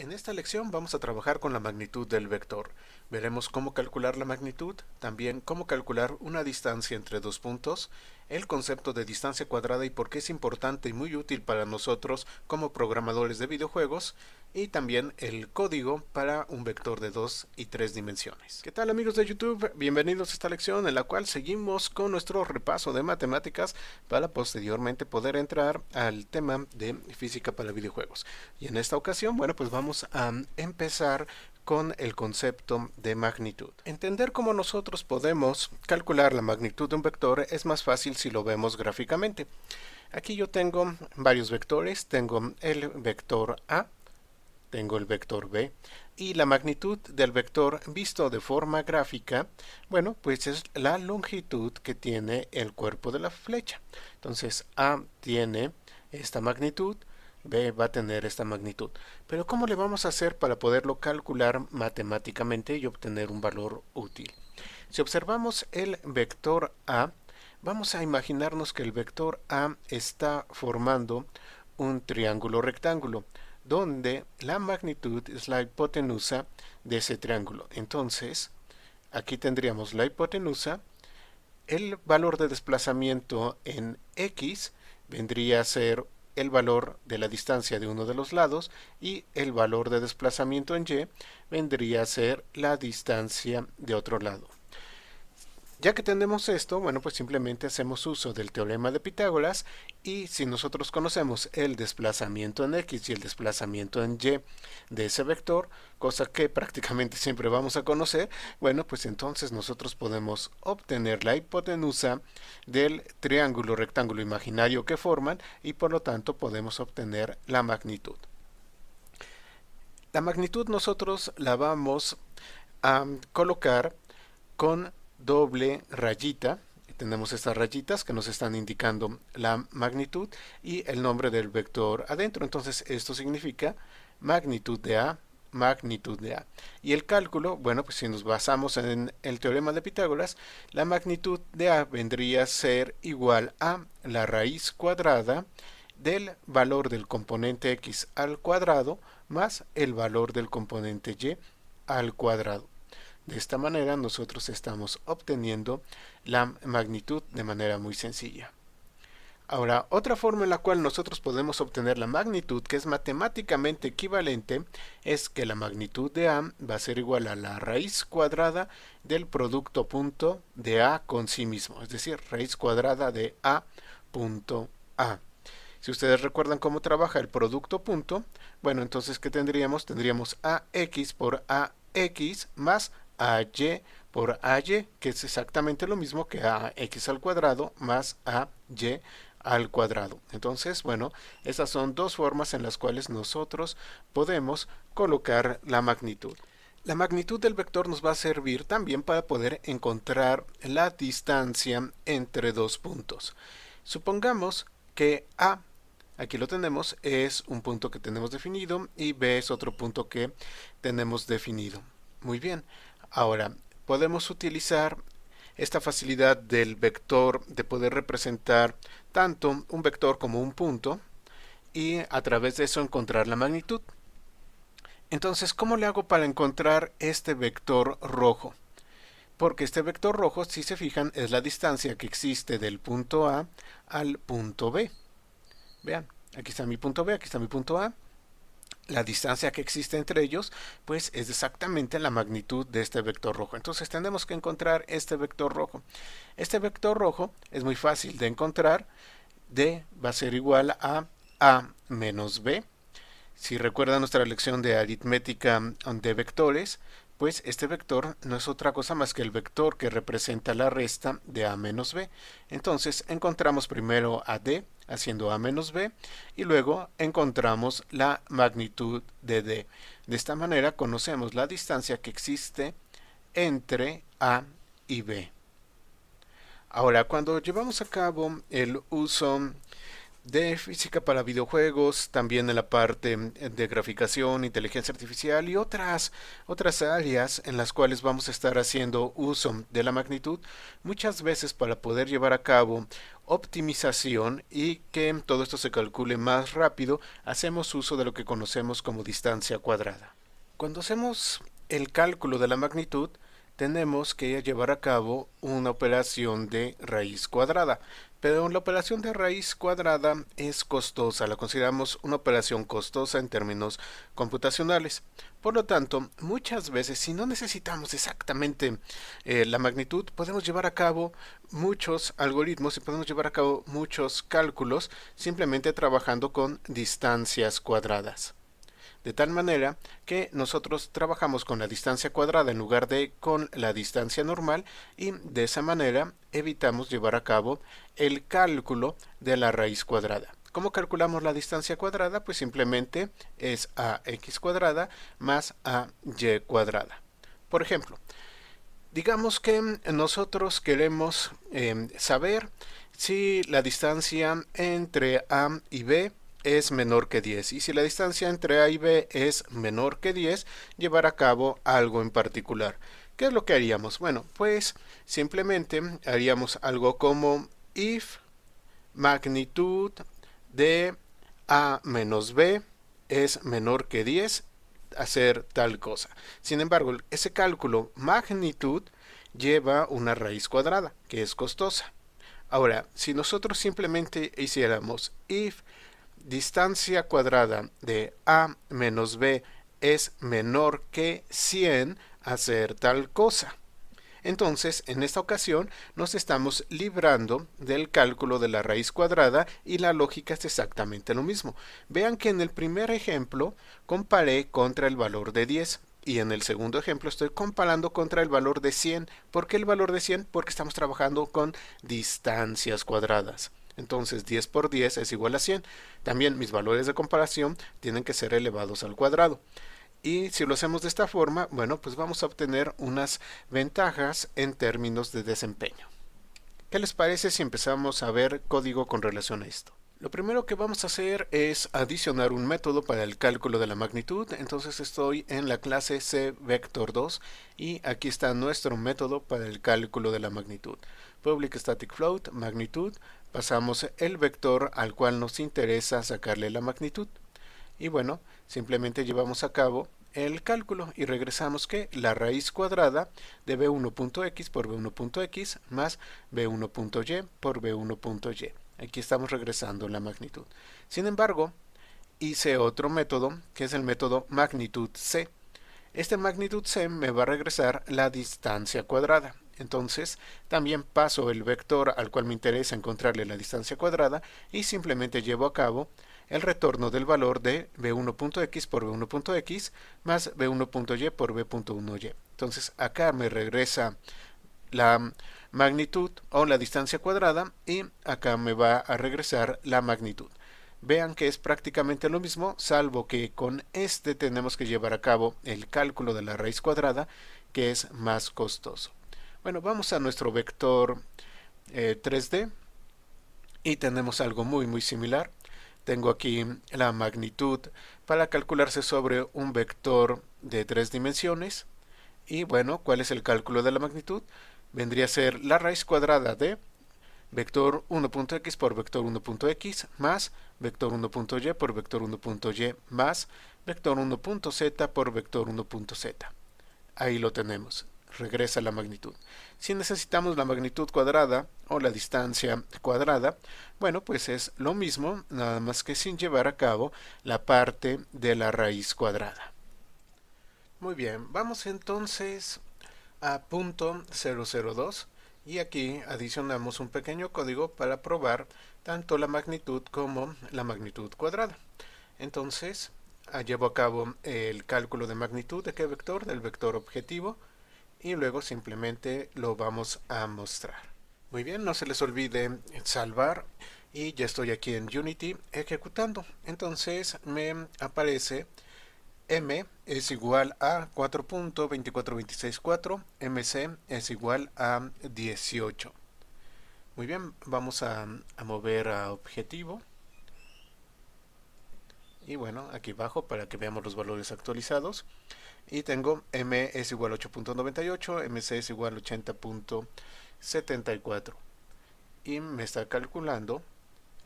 En esta lección vamos a trabajar con la magnitud del vector. Veremos cómo calcular la magnitud, también cómo calcular una distancia entre dos puntos, el concepto de distancia cuadrada y por qué es importante y muy útil para nosotros como programadores de videojuegos, y también el código para un vector de 2 y 3 dimensiones. ¿Qué tal, amigos de YouTube? Bienvenidos a esta lección en la cual seguimos con nuestro repaso de matemáticas para posteriormente poder entrar al tema de física para videojuegos. Y en esta ocasión, bueno, pues vamos a empezar con el concepto de magnitud. Entender cómo nosotros podemos calcular la magnitud de un vector es más fácil si lo vemos gráficamente. Aquí yo tengo varios vectores, tengo el vector A, tengo el vector B, y la magnitud del vector visto de forma gráfica, bueno, pues es la longitud que tiene el cuerpo de la flecha. Entonces A tiene esta magnitud, B va a tener esta magnitud. Pero ¿cómo le vamos a hacer para poderlo calcular matemáticamente y obtener un valor útil? Si observamos el vector A, vamos a imaginarnos que el vector A está formando un triángulo rectángulo, donde la magnitud es la hipotenusa de ese triángulo. Entonces, aquí tendríamos la hipotenusa, el valor de desplazamiento en X vendría a ser el valor de la distancia de uno de los lados y el valor de desplazamiento en Y vendría a ser la distancia de otro lado. Ya que tenemos esto, bueno, pues simplemente hacemos uso del teorema de Pitágoras y si nosotros conocemos el desplazamiento en X y el desplazamiento en Y de ese vector, cosa que prácticamente siempre vamos a conocer, bueno, pues entonces nosotros podemos obtener la hipotenusa del triángulo rectángulo imaginario que forman y por lo tanto podemos obtener la magnitud. La magnitud nosotros la vamos a colocar con doble rayita. Tenemos estas rayitas que nos están indicando la magnitud y el nombre del vector adentro. Entonces esto significa magnitud de A, magnitud de A. Y el cálculo, bueno, pues si nos basamos en el teorema de Pitágoras, la magnitud de A vendría a ser igual a la raíz cuadrada del valor del componente X al cuadrado más el valor del componente Y al cuadrado. De esta manera nosotros estamos obteniendo la magnitud de manera muy sencilla. Ahora, otra forma en la cual nosotros podemos obtener la magnitud, que es matemáticamente equivalente, es que la magnitud de A va a ser igual a la raíz cuadrada del producto punto de A con sí mismo, es decir, raíz cuadrada de A punto A. Si ustedes recuerdan cómo trabaja el producto punto, bueno, entonces ¿qué tendríamos? Tendríamos AX por AX más AY por AY, que es exactamente lo mismo que AX al cuadrado más AY al cuadrado. Entonces, bueno, estas son dos formas en las cuales nosotros podemos colocar la magnitud. La magnitud del vector nos va a servir también para poder encontrar la distancia entre dos puntos. Supongamos que A, aquí lo tenemos, es un punto que tenemos definido y B es otro punto que tenemos definido. Muy bien, ahora podemos utilizar esta facilidad del vector de poder representar tanto un vector como un punto y a través de eso encontrar la magnitud. Entonces, ¿cómo le hago para encontrar este vector rojo? Porque este vector rojo, si se fijan, es la distancia que existe del punto A al punto B. Vean, aquí está mi punto B, aquí está mi punto A. La distancia que existe entre ellos, pues es exactamente la magnitud de este vector rojo. Entonces tenemos que encontrar este vector rojo. Este vector rojo es muy fácil de encontrar. D va a ser igual a menos B. Si recuerdan nuestra lección de aritmética de vectores, pues este vector no es otra cosa más que el vector que representa la resta de A menos B. Entonces encontramos primero a D haciendo A menos B y luego encontramos la magnitud de D. De esta manera conocemos la distancia que existe entre A y B. Ahora, cuando llevamos a cabo el uso de física para videojuegos, también en la parte de graficación, inteligencia artificial y otras áreas en las cuales vamos a estar haciendo uso de la magnitud, muchas veces para poder llevar a cabo optimización y que todo esto se calcule más rápido, hacemos uso de lo que conocemos como distancia cuadrada. Cuando hacemos el cálculo de la magnitud, tenemos que llevar a cabo una operación de raíz cuadrada. Pero la operación de raíz cuadrada es costosa, la consideramos una operación costosa en términos computacionales. Por lo tanto, muchas veces, si no necesitamos exactamente la magnitud, podemos llevar a cabo muchos algoritmos y podemos llevar a cabo muchos cálculos simplemente trabajando con distancias cuadradas. De tal manera que nosotros trabajamos con la distancia cuadrada en lugar de con la distancia normal y de esa manera evitamos llevar a cabo el cálculo de la raíz cuadrada. ¿Cómo calculamos la distancia cuadrada? Pues simplemente es ax cuadrada más ay cuadrada. Por ejemplo, digamos que nosotros queremos saber si la distancia entre A y B es menor que 10. Y si la distancia entre A y B es menor que 10, llevar a cabo algo en particular. ¿Qué es lo que haríamos? Bueno, pues simplemente haríamos algo como if magnitud de A menos B es menor que 10, hacer tal cosa. Sin embargo, ese cálculo magnitud lleva una raíz cuadrada, que es costosa. Ahora, si nosotros simplemente hiciéramos if distancia cuadrada de A menos B es menor que 100, hacer tal cosa. Entonces, en esta ocasión, nos estamos librando del cálculo de la raíz cuadrada y la lógica es exactamente lo mismo. Vean que en el primer ejemplo comparé contra el valor de 10 y en el segundo ejemplo estoy comparando contra el valor de 100. ¿Por qué el valor de 100? Porque estamos trabajando con distancias cuadradas. Entonces 10 por 10 es igual a 100. También mis valores de comparación tienen que ser elevados al cuadrado. Y si lo hacemos de esta forma, bueno, pues vamos a obtener unas ventajas en términos de desempeño. ¿Qué les parece si empezamos a ver código con relación a esto? Lo primero que vamos a hacer es adicionar un método para el cálculo de la magnitud. Entonces estoy en la clase cvector2 y aquí está nuestro método para el cálculo de la magnitud. Public static float, magnitud, pasamos el vector al cual nos interesa sacarle la magnitud. Y bueno, simplemente llevamos a cabo el cálculo y regresamos que la raíz cuadrada de b1.x por b1.x más b1.y por b1.y. Aquí estamos regresando la magnitud. Sin embargo, hice otro método que es el método magnitud c. Este magnitud c me va a regresar la distancia cuadrada. Entonces, también paso el vector al cual me interesa encontrarle la distancia cuadrada y simplemente llevo a cabo el retorno del valor de b1.x por b1.x más b1.y por b.1y. Entonces acá me regresa la magnitud o la distancia cuadrada y acá me va a regresar la magnitud. Vean que es prácticamente lo mismo, salvo que con este tenemos que llevar a cabo el cálculo de la raíz cuadrada, que es más costoso. Bueno, vamos a nuestro vector 3D y tenemos algo muy similar. Tengo aquí la magnitud para calcularse sobre un vector de 3 dimensiones. Y bueno, ¿cuál es el cálculo de la magnitud? Vendría a ser la raíz cuadrada de vector 1.x por vector 1.x más vector 1.y por vector 1.y más vector 1.z por vector 1.z. Ahí lo tenemos. Regresa la magnitud. Si necesitamos la magnitud cuadrada o la distancia cuadrada, bueno, pues es lo mismo, nada más que sin llevar a cabo la parte de la raíz cuadrada. Muy bien, vamos entonces a punto 002 y aquí adicionamos un pequeño código para probar tanto la magnitud como la magnitud cuadrada. Entonces, llevo a cabo el cálculo de magnitud de qué vector, del vector objetivo, y luego simplemente lo vamos a mostrar. Muy bien, no se les olvide salvar y ya estoy aquí en Unity ejecutando. Entonces me aparece m es igual a 4.24264, mc es igual a 18. Muy bien, vamos a mover a objetivo Y bueno, aquí bajo para que veamos los valores actualizados. Y tengo m es igual a 8.98, mc es igual a 80.74. Y me está calculando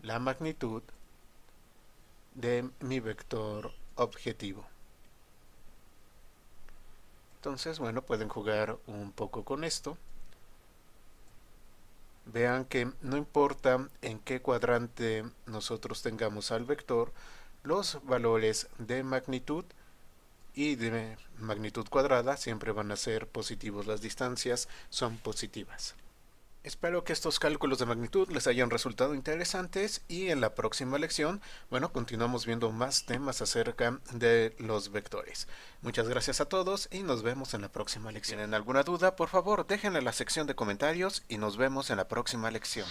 la magnitud de mi vector objetivo. Entonces, bueno, pueden jugar un poco con esto. Vean que no importa en qué cuadrante nosotros tengamos al vector, los valores de magnitud y de magnitud cuadrada siempre van a ser positivos. Las distancias son positivas. Espero que estos cálculos de magnitud les hayan resultado interesantes y en la próxima lección, bueno, continuamos viendo más temas acerca de los vectores. Muchas gracias a todos y nos vemos en la próxima lección. Si tienen alguna duda, por favor, déjenla en la sección de comentarios y nos vemos en la próxima lección.